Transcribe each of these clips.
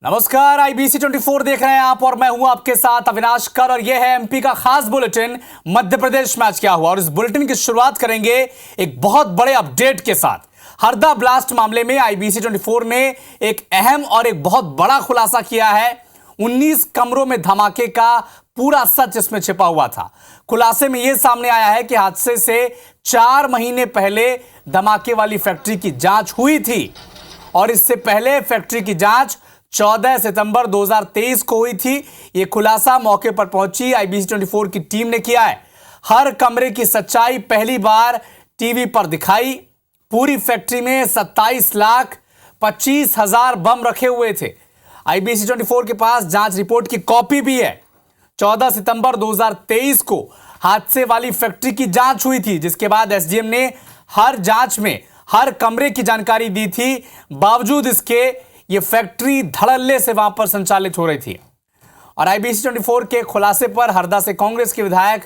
नमस्कार, IBC 24 देख रहे हैं आप और मैं हूं आपके साथ अविनाश कर और यह है एमपी का खास बुलेटिन मध्य प्रदेश में आज क्या हुआ। और इस बुलेटिन की शुरुआत करेंगे एक बहुत बड़े अपडेट के साथ। हरदा ब्लास्ट मामले में IBC 24 ने एक अहम और एक बहुत बड़ा खुलासा किया है। 19 कमरों में धमाके का पूरा सच इसमें छिपा हुआ था। खुलासे में यह सामने आया है कि हादसे से 4 महीने पहले धमाके वाली फैक्ट्री की जांच हुई थी और इससे पहले फैक्ट्री की जांच 14 सितंबर 2023 को हुई थी। यह खुलासा मौके पर पहुंची IBC 24 की टीम ने किया है। हर कमरे की सच्चाई पहली बार टीवी पर दिखाई। पूरी फैक्ट्री में 27,25,000 बम रखे हुए थे। IBC 24 के पास जांच रिपोर्ट की कॉपी भी है। 14 सितंबर 2023 को हादसे वाली फैक्ट्री की जांच हुई थी, जिसके बाद SDM ने हर जांच में हर कमरे की जानकारी दी थी। बावजूद इसके ये फैक्ट्री धड़ल्ले से वहां पर संचालित हो रही थी। और IBC 24 के खुलासे पर हरदा से कांग्रेस के विधायक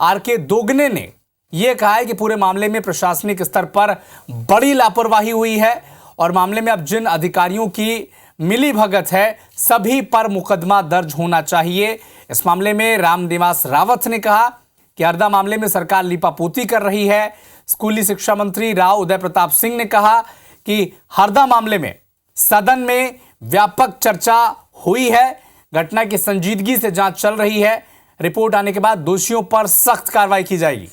RK दोगने ने यह कहा है कि पूरे मामले में प्रशासनिक स्तर पर बड़ी लापरवाही हुई है और मामले में अब जिन अधिकारियों की मिलीभगत है सभी पर मुकदमा दर्ज होना चाहिए। इस मामले में रामनिवास रावत ने कहा कि हरदा मामले में सरकार लीपापोती कर रही है। स्कूली शिक्षा मंत्री राव उदय प्रताप सिंह ने कहा कि हरदा मामले में सदन में व्यापक चर्चा हुई है। घटना की संजीदगी से जांच चल रही है। रिपोर्ट आने के बाद दोषियों पर सख्त कार्रवाई की जाएगी।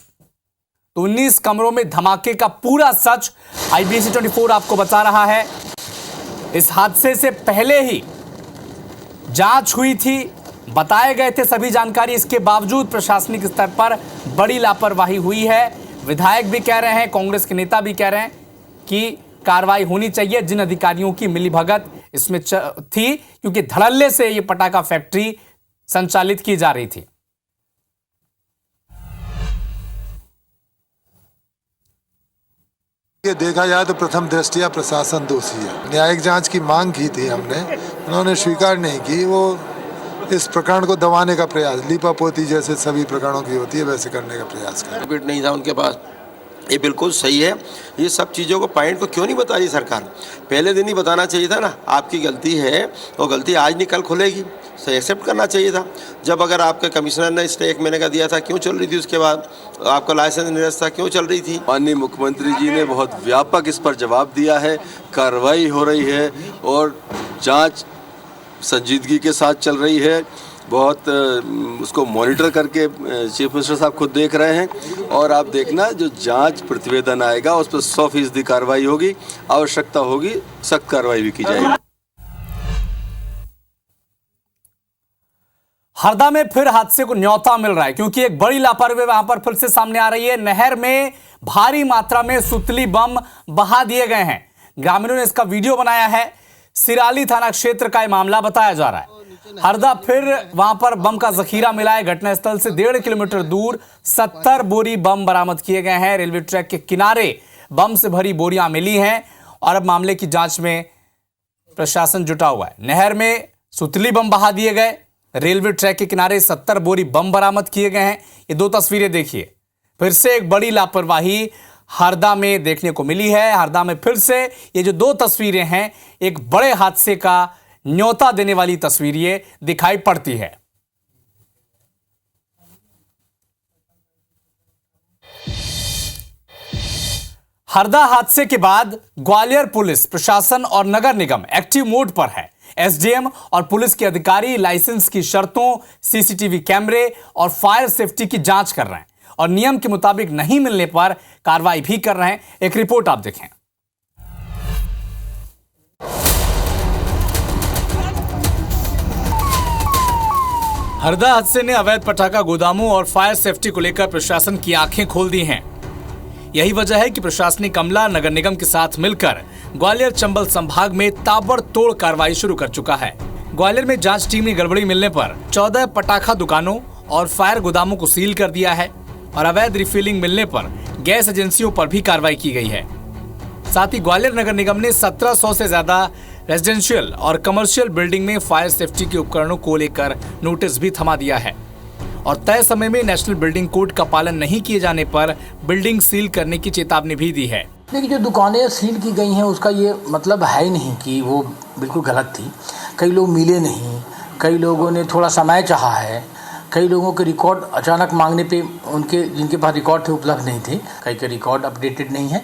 तो 19 कमरों में धमाके का पूरा सच IBC 24 आपको बता रहा है। इस हादसे से पहले ही जांच हुई थी, बताए गए थे सभी जानकारी। इसके बावजूद प्रशासनिक स्तर पर बड़ी लापरवाही हुई है। विधायक भी कह रहे हैं, कांग्रेस के नेता भी कह रहे हैं कि कार्रवाई होनी चाहिए। जिन अधिकारियों की मिलीभगत इसमें थी, क्योंकि धड़ल्ले से यह पटाखा फैक्ट्री संचालित की जा रही थी। ये देखा जाए तो प्रथम दृष्टया प्रशासन दोषी है। न्यायिक जांच की मांग की थी हमने, उन्होंने स्वीकार नहीं की। वो इस प्रकरण को दबाने का प्रयास, लीपापोती जैसे सभी प्रकरणों की होती है वैसे करने का प्रयास कर। नहीं था उनके पास। ये बिल्कुल सही है। ये सब चीज़ों को पॉइंट को क्यों नहीं बता रही सरकार? पहले दिन ही बताना चाहिए था ना। आपकी गलती है, वो गलती आज नहीं कल खुलेगी, सो एक्सेप्ट करना चाहिए था। जब अगर आपके कमिश्नर ने स्टे 1 महीने का दिया था, क्यों चल रही थी? उसके बाद आपका लाइसेंस निरस्त था, क्यों चल रही थी? माननीय मुख्यमंत्री जी ने बहुत व्यापक इस पर जवाब दिया है। कार्रवाई हो रही है और जाँच संजीदगी के साथ चल रही है। बहुत उसको मॉनिटर करके चीफ मिनिस्टर साहब खुद देख रहे हैं। और आप देखना, जो जांच प्रतिवेदन आएगा उस पर 100% कार्रवाई होगी। आवश्यकता होगी सख्त कार्रवाई भी की जाएगी। हरदा में फिर हादसे को न्योता मिल रहा है, क्योंकि एक बड़ी लापरवाही वहां पर फिर से सामने आ रही है। नहर में भारी मात्रा में सुतली बम बहा दिए गए हैं। ग्रामीणों ने इसका वीडियो बनाया है। सिराली थाना क्षेत्र का यह मामला बताया जा रहा है। हरदा फिर वहां पर बम का जखीरा मिला है। घटनास्थल से 1.5 किलोमीटर दूर 70 बोरी बम बरामद किए गए हैं। रेलवे ट्रैक के किनारे बम से भरी बोरियां मिली हैं और अब मामले की जांच में प्रशासन जुटा हुआ है। नहर में सुतली बम बहा दिए गए, रेलवे ट्रैक के किनारे 70 बोरी बम बरामद किए गए हैं। ये 2 तस्वीरें देखिए। फिर से एक बड़ी लापरवाही हरदा में देखने को मिली है। हरदा में फिर से ये जो 2 तस्वीरें हैं, एक बड़े हादसे का न्योता देने वाली तस्वीर ये दिखाई पड़ती है। हरदा हादसे के बाद ग्वालियर पुलिस प्रशासन और नगर निगम एक्टिव मोड पर है। SDM और पुलिस के अधिकारी लाइसेंस की शर्तों, CCTV कैमरे और फायर सेफ्टी की जांच कर रहे हैं और नियम के मुताबिक नहीं मिलने पर कार्रवाई भी कर रहे हैं। एक रिपोर्ट आप देखें। हरदा हादसे ने अवैध पटाखा गोदामों और फायर सेफ्टी को लेकर प्रशासन की आंखें खोल दी हैं। यही वजह है कि प्रशासनिक अमला नगर निगम के साथ मिलकर ग्वालियर चंबल संभाग में ताबड़तोड़ कार्रवाई शुरू कर चुका है। ग्वालियर में जांच टीम ने गड़बड़ी मिलने पर 14 पटाखा दुकानों और फायर गोदामों को सील कर दिया है और अवैध रिफिलिंग मिलने पर गैस एजेंसियों पर भी कार्रवाई की गई है। साथ ही ग्वालियर नगर निगम ने 1700 से ज्यादा रेजिडेंशियल और कमर्शियल बिल्डिंग में फायर सेफ्टी के उपकरणों को लेकर नोटिस भी थमा दिया है और तय समय में नेशनल बिल्डिंग कोड का पालन नहीं किए जाने पर बिल्डिंग सील करने की चेतावनी भी दी है। देखिए, जो दुकानें सील की गई हैं उसका ये मतलब है ही नहीं कि वो बिल्कुल गलत थी। कई लोग मिले नहीं, कई लोगों ने थोड़ा समय चाहा है, कई लोगों के रिकॉर्ड अचानक मांगने पे उनके जिनके पास रिकॉर्ड थे उपलब्ध नहीं थे, कई के रिकॉर्ड अपडेटेड नहीं है,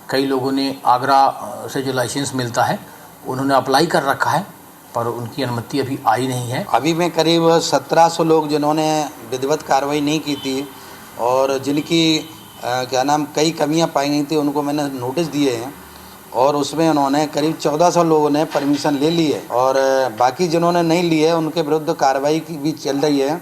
कई लोगों ने आगरा से जो लाइसेंस मिलता है उन्होंने अप्लाई कर रखा है पर उनकी अनुमति अभी आई नहीं है। अभी में करीब 1700 लोग जिन्होंने विधिवत कार्रवाई नहीं की थी और जिनकी कई कमियां पाई गई थी उनको मैंने नोटिस दिए हैं और उसमें उन्होंने करीब 1400 लोगों ने परमिशन ले ली है और बाकी जिन्होंने नहीं ली है उनके विरुद्ध कार्रवाई की भी चल रही है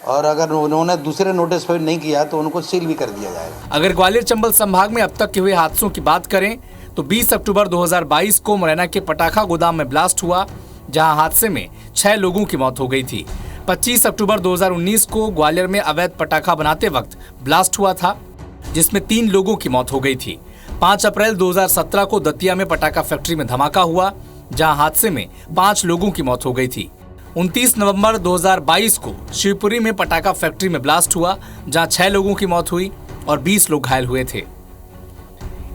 और अगर उन्होंने दूसरे नोटिस पर नहीं किया तो उनको सील भी कर दिया जाएगा। अगर ग्वालियर चंबल संभाग में अब तक के हुए हादसों की बात करें तो 20 अक्टूबर 2022 को मुरैना के पटाखा गोदाम में ब्लास्ट हुआ, जहां हादसे में 6 लोगों की मौत हो गई थी। 25 अक्टूबर 2019 को ग्वालियर में अवैध पटाखा बनाते वक्त ब्लास्ट हुआ था, जिसमें 3 लोगों की मौत हो गई थी। 5 अप्रैल 2017 को दतिया में पटाखा फैक्ट्री में धमाका हुआ, जहां हादसे में 5 लोगों की मौत हो गई थी। 29 नवंबर 2022 को शिवपुरी में पटाखा फैक्ट्री में ब्लास्ट हुआ, जहां 6 लोगों की मौत हुई और 20 लोग घायल हुए थे।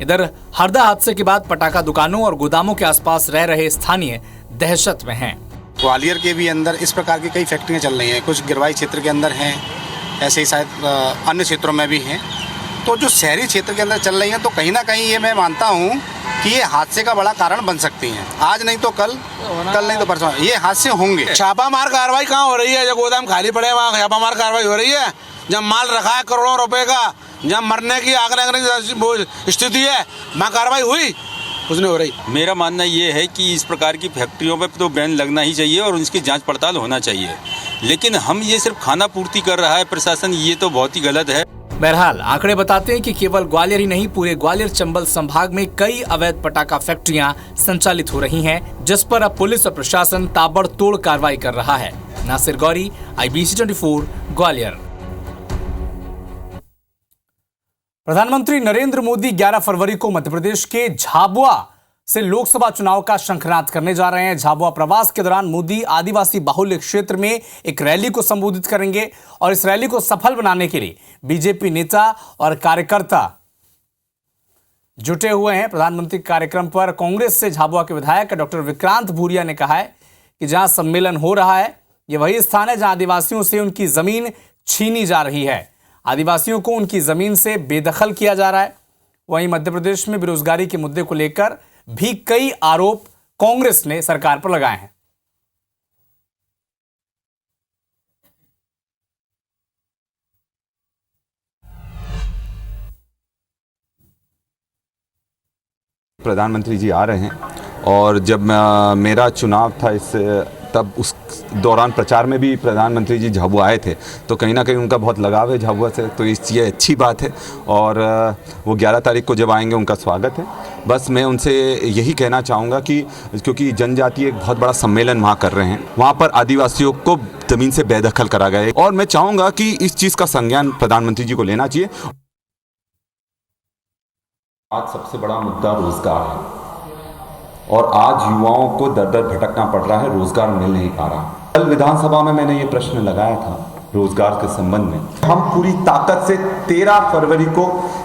इधर हरदा हादसे के बाद पटाखा दुकानों और गोदामों के आसपास रह रहे स्थानीय दहशत में हैं। ग्वालियर के भी अंदर इस प्रकार की कई फैक्ट्रियां चल रही हैं, कुछ गिरवाई क्षेत्र के अंदर हैं, ऐसे ही शायद अन्य क्षेत्रों में भी हैं। तो जो शहरी क्षेत्र के अंदर चल रही हैं तो कहीं ना कहीं ये मैं मानता हूँ कि ये हादसे का बड़ा कारण बन सकती हैं। आज नहीं तो कल नहीं तो परसों ये हादसे होंगे। छापामार कार्रवाई कहाँ हो रही है? जब गोदाम खाली पड़े हैं वहाँ छापामार कार्रवाई हो रही है। जब माल रखा है करोड़ों रुपए का, जब मरने की आग लगने की स्थिति है, वहाँ कार्रवाई हुई? कुछ नहीं हो रही। मेरा मानना ये है कि इस प्रकार की फैक्ट्रियों पर तो बैन लगना ही चाहिए और उनकी जांच पड़ताल होना चाहिए, लेकिन हम ये सिर्फ खाना पूर्ति कर रहा है प्रशासन, ये तो बहुत ही गलत है। बहरहाल आंकड़े बताते हैं कि केवल ग्वालियर ही नहीं, पूरे ग्वालियर चंबल संभाग में कई अवैध पटाखा फैक्ट्रियां संचालित हो रही हैं, जिस पर अब पुलिस और प्रशासन ताबड़तोड़ कार्रवाई कर रहा है। नासिर गौरी, IBC 24, ग्वालियर। प्रधानमंत्री नरेंद्र मोदी 11 फरवरी को मध्य प्रदेश के झाबुआ से लोकसभा चुनाव का शंखनाद करने जा रहे हैं। झाबुआ प्रवास के दौरान मोदी आदिवासी बाहुल्य क्षेत्र में एक रैली को संबोधित करेंगे और इस रैली को सफल बनाने के लिए बीजेपी नेता और कार्यकर्ता जुटे हुए हैं। प्रधानमंत्री कार्यक्रम पर कांग्रेस से झाबुआ के विधायक डॉक्टर विक्रांत भूरिया ने कहा है कि जहां सम्मेलन हो रहा है यह वही स्थान है जहां आदिवासियों से उनकी जमीन छीनी जा रही है, आदिवासियों को उनकी जमीन से बेदखल किया जा रहा है। वहीं मध्य प्रदेश में बेरोजगारी के मुद्दे को लेकर भी कई आरोप कांग्रेस ने सरकार पर लगाए हैं। प्रधानमंत्री जी आ रहे हैं और जब मेरा चुनाव था तब उस दौरान प्रचार में भी प्रधानमंत्री जी झाबुआ आए थे, तो कहीं ना कहीं उनका बहुत लगाव है झाबुआ से, तो ये अच्छी बात है और वो 11 तारीख को जब आएंगे उनका स्वागत है। बस मैं उनसे यही कहना चाहूँगा कि क्योंकि जनजाति एक बहुत बड़ा सम्मेलन वहाँ कर रहे हैं, वहाँ पर आदिवासियों को ज़मीन से बेदखल करा गया है और मैं चाहूँगा कि इस चीज़ का संज्ञान प्रधानमंत्री जी को लेना चाहिए। आज सबसे बड़ा मुद्दा रोजगार है और आज युवाओं को दर दर भटकना पड़ रहा है, रोजगार मिल नहीं पा रहा। कल विधानसभा में मैंने ये प्रश्न लगाया था रोजगार के संबंध में। हम पूरी ताकत से 13 फरवरी को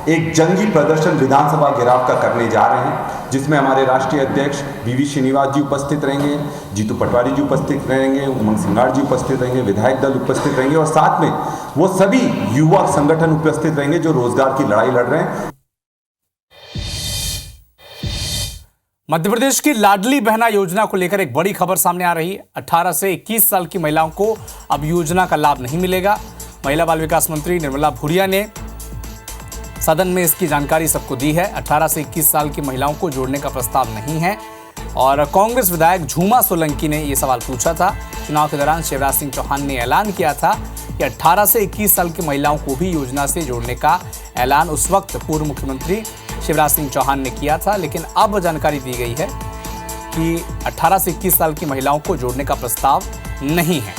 एक जंगी प्रदर्शन विधानसभा घेराव का करने जा रहे हैं, जिसमें हमारे राष्ट्रीय अध्यक्ष VV श्रीनिवास जी उपस्थित रहेंगे, जीतू पटवारी जी उपस्थित रहेंगे, उमंग सिंगार जी उपस्थित रहेंगे, विधायक दल उपस्थित रहेंगे और साथ में वो सभी युवा संगठन उपस्थित रहेंगे जो रोजगार की लड़ाई लड़ रहे हैं। मध्य प्रदेश की लाडली बहना योजना को लेकर एक बड़ी खबर सामने आ रही है। 18 से 21 साल की महिलाओं को अब योजना का लाभ नहीं मिलेगा। महिला बाल विकास मंत्री निर्मला भूरिया ने सदन में इसकी जानकारी सबको दी है। 18 से 21 साल की महिलाओं को जोड़ने का प्रस्ताव नहीं है और कांग्रेस विधायक झूमा सोलंकी ने यह सवाल पूछा था। चुनाव के दौरान शिवराज सिंह चौहान ने ऐलान किया था कि 18 से 21 साल की महिलाओं को भी योजना से जोड़ने का ऐलान उस वक्त पूर्व मुख्यमंत्री शिवराज सिंह चौहान ने किया था, लेकिन अब जानकारी दी गई है कि 18 से 21 साल की महिलाओं को जोड़ने का प्रस्ताव नहीं है।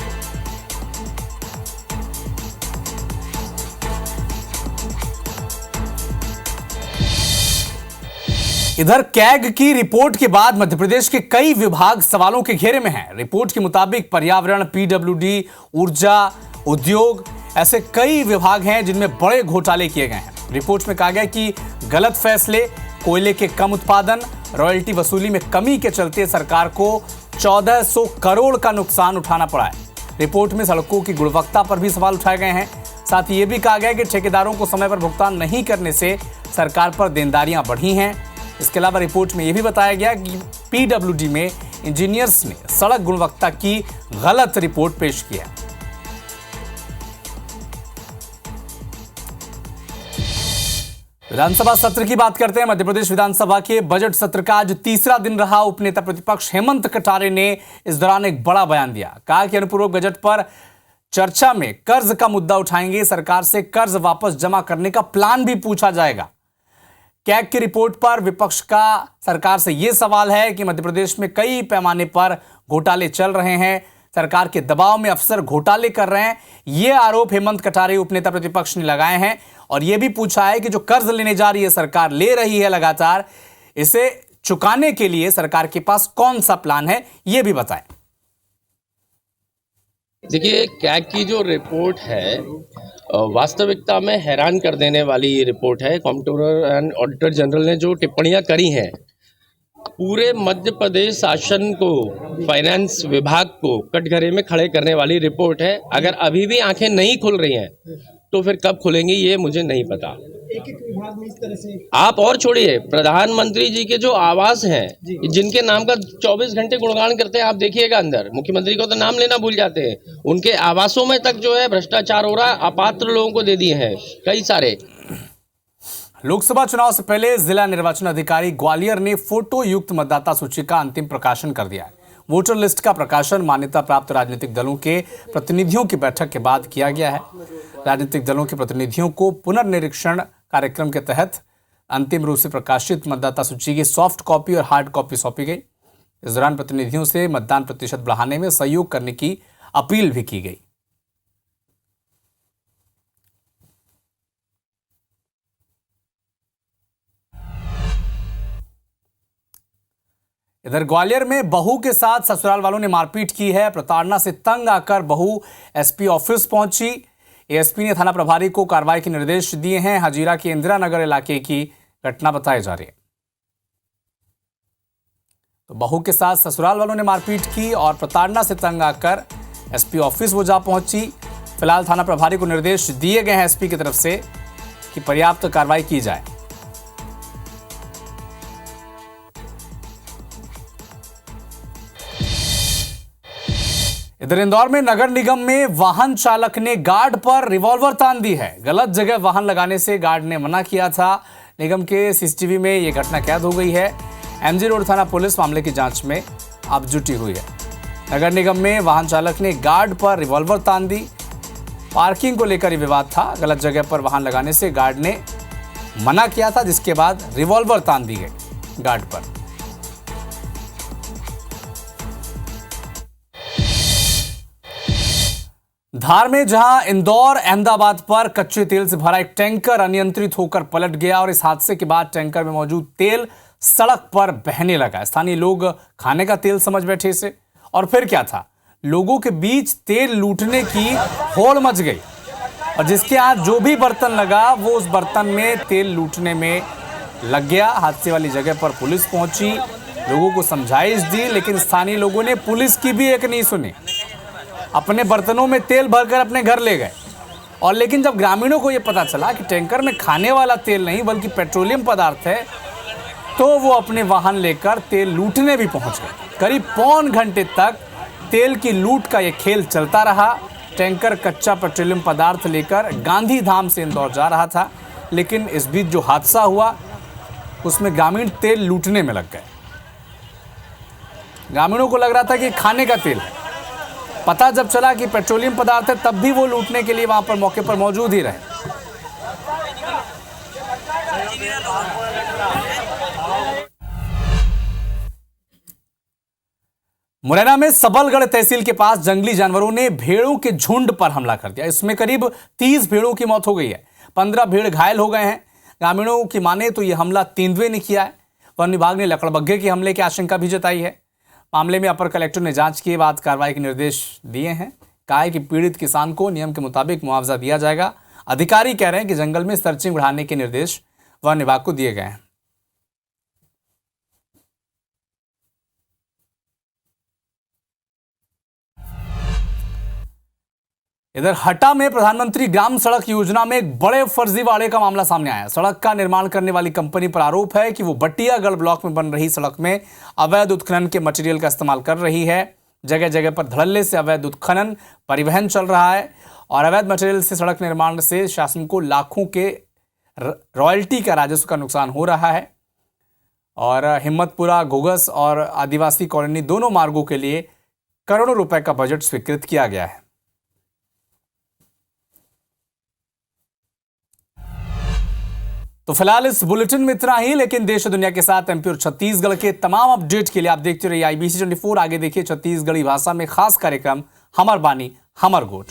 इधर कैग की रिपोर्ट के बाद मध्य प्रदेश के कई विभाग सवालों के घेरे में हैं। रिपोर्ट के मुताबिक पर्यावरण, PWD, ऊर्जा, उद्योग ऐसे कई विभाग हैं जिनमें बड़े घोटाले किए गए हैं। रिपोर्ट में कहा गया कि गलत फैसले, कोयले के कम उत्पादन, रॉयल्टी वसूली में कमी के चलते सरकार को 1400 करोड़ का नुकसान उठाना पड़ा है। रिपोर्ट में सड़कों की गुणवत्ता पर भी सवाल उठाए गए हैं। साथ ही ये भी कहा गया है कि ठेकेदारों को समय पर भुगतान नहीं करने से सरकार पर देनदारियां बढ़ी हैं। इसके अलावा रिपोर्ट में यह भी बताया गया कि पीडब्ल्यूडी में इंजीनियर्स ने सड़क गुणवत्ता की गलत रिपोर्ट पेश की है। विधानसभा सत्र की बात करते हैं। मध्य प्रदेश विधानसभा के बजट सत्र का आज तीसरा दिन रहा। उपनेता प्रतिपक्ष हेमंत कटारे ने इस दौरान एक बड़ा बयान दिया। कहा कि अनुपूरक बजट पर चर्चा में कर्ज का मुद्दा उठाएंगे। सरकार से कर्ज वापस जमा करने का प्लान भी पूछा जाएगा। कैग की रिपोर्ट पर विपक्ष का सरकार से यह सवाल है कि मध्य प्रदेश में कई पैमाने पर घोटाले चल रहे हैं। सरकार के दबाव में अफसर घोटाले कर रहे हैं। यह आरोप हेमंत कटारे उपनेता प्रतिपक्ष ने लगाए हैं और यह भी पूछा है कि जो कर्ज लेने जा रही है सरकार, ले रही है लगातार, इसे चुकाने के लिए सरकार के पास कौन सा प्लान है, यह भी बताएं। देखिए, कैग की जो रिपोर्ट है वास्तविकता में हैरान कर देने वाली ये रिपोर्ट है। कंप्ट्रोलर एंड ऑडिटर जनरल ने जो टिप्पणियां करी हैं, पूरे मध्य प्रदेश शासन को, फाइनेंस विभाग को कटघरे में खड़े करने वाली रिपोर्ट है। अगर अभी भी आंखें नहीं खुल रही हैं तो फिर कब खुलेंगी ये मुझे नहीं पता। एक विभाग में इस तरह से आप और छोड़िए, प्रधानमंत्री जी के जो आवास हैं, जिनके नाम का 24 घंटे गुणगान करते हैं, आप देखिएगा अंदर मुख्यमंत्री को तो नाम लेना भूल जाते हैं। उनके आवासों में तक जो है भ्रष्टाचार हो रहा है, अपात्र लोगों को दे दिए हैं कई सारे। लोकसभा चुनाव से पहले जिला निर्वाचन अधिकारी ग्वालियर ने फोटो युक्त मतदाता सूची का अंतिम प्रकाशन कर दिया है। वोटर लिस्ट का प्रकाशन मान्यता प्राप्त राजनीतिक दलों के प्रतिनिधियों की बैठक के बाद किया गया है। राजनीतिक दलों के प्रतिनिधियों को पुनर्निरीक्षण कार्यक्रम के तहत अंतिम रूप से प्रकाशित मतदाता सूची की सॉफ्ट कॉपी और हार्ड कॉपी सौंपी गई। इस दौरान प्रतिनिधियों से मतदान प्रतिशत बढ़ाने में सहयोग करने की अपील भी की गई। इधर ग्वालियर में बहू के साथ ससुराल वालों ने मारपीट की है। प्रताड़ना से तंग आकर बहू एसपी ऑफिस पहुंची। एएसपी ने थाना प्रभारी को कार्रवाई के निर्देश दिए हैं। हजीरा के इंदिरा नगर इलाके की घटना बताई जा रही है। तो बहू के साथ ससुराल वालों ने मारपीट की और प्रताड़ना से तंग आकर एसपी ऑफिस वो जा पहुंची। फिलहाल थाना प्रभारी को निर्देश दिए गए हैं एसपी की तरफ से कि पर्याप्त कार्रवाई की जाए। इधर इंदौर में नगर निगम में वाहन चालक ने गार्ड पर रिवॉल्वर तान दी है। गलत जगह वाहन लगाने से गार्ड ने मना किया था। निगम के सीसीटीवी में यह घटना कैद हो गई है। एमजी रोड थाना पुलिस मामले की जांच में अब जुटी हुई है। नगर निगम में वाहन चालक ने गार्ड पर रिवॉल्वर तान दी। पार्किंग को लेकर यह विवाद था। गलत जगह पर वाहन लगाने से गार्ड ने मना किया था, जिसके बाद रिवॉल्वर तान दी गई गार्ड पर। धार में जहां इंदौर अहमदाबाद पर कच्चे तेल से भरा एक टैंकर अनियंत्रित होकर पलट गया और इस हादसे के बाद टैंकर में मौजूद तेल सड़क पर बहने लगा। स्थानीय लोग खाने का तेल समझ बैठे इसे, और फिर क्या था, लोगों के बीच तेल लूटने की होड़ मच गई और जिसके हाथ जो भी बर्तन लगा वो उस बर्तन में तेल लूटने में लग गया। हादसे वाली जगह पर पुलिस पहुंची, लोगों को समझाइश दी, लेकिन स्थानीय लोगों ने पुलिस की भी एक नहीं सुनी। अपने बर्तनों में तेल भरकर अपने घर ले गए। और लेकिन जब ग्रामीणों को यह पता चला कि टैंकर में खाने वाला तेल नहीं बल्कि पेट्रोलियम पदार्थ है, तो वो अपने वाहन लेकर तेल लूटने भी पहुंच गए। करीब पौन घंटे तक तेल की लूट का यह खेल चलता रहा। टैंकर कच्चा पेट्रोलियम पदार्थ लेकर गांधी धाम से इंदौर जा रहा था, लेकिन इस बीच जो हादसा हुआ उसमें ग्रामीण तेल लूटने में लग गए। ग्रामीणों को लग रहा था कि खाने का तेल है। पता जब चला कि पेट्रोलियम पदार्थ है, तब भी वो लूटने के लिए वहां पर मौके पर मौजूद ही रहे। मुरैना में सबलगढ़ तहसील के पास जंगली जानवरों ने भेड़ों के झुंड पर हमला कर दिया। इसमें करीब 30 भेड़ों की मौत हो गई है। 15 भेड़ घायल हो गए हैं। ग्रामीणों की माने तो यह हमला तेंदुए ने किया है। वन विभाग ने लकड़बग्घे के हमले की आशंका भी जताई है। मामले में अपर कलेक्टर ने जांच के बाद कार्रवाई के निर्देश दिए हैं। कहा है कि पीड़ित किसान को नियम के मुताबिक मुआवजा दिया जाएगा। अधिकारी कह रहे हैं कि जंगल में सर्चिंग बढ़ाने के निर्देश वन विभाग को दिए गए हैं। इधर हटा में प्रधानमंत्री ग्राम सड़क योजना में एक बड़े फर्जीवाड़े का मामला सामने आया। सड़क का निर्माण करने वाली कंपनी पर आरोप है कि वो बटियागढ़ ब्लॉक में बन रही सड़क में अवैध उत्खनन के मटेरियल का इस्तेमाल कर रही है। जगह जगह पर धड़ल्ले से अवैध उत्खनन परिवहन चल रहा है और अवैध मटेरियल से सड़क निर्माण से शासन को लाखों के रॉयल्टी का राजस्व का नुकसान हो रहा है। और हिम्मतपुरा, घोघस और आदिवासी कॉलोनी दोनों मार्गों के लिए करोड़ों रुपए का बजट स्वीकृत किया गया है। तो फिलहाल इस बुलेटिन में इतना ही, लेकिन देश और दुनिया के साथ एमपी और छत्तीसगढ़ के तमाम अपडेट के लिए आप देखते रहिए IBC 24। आगे देखिए छत्तीसगढ़ी भाषा में खास कार्यक्रम हमर बानी हमर गोठ।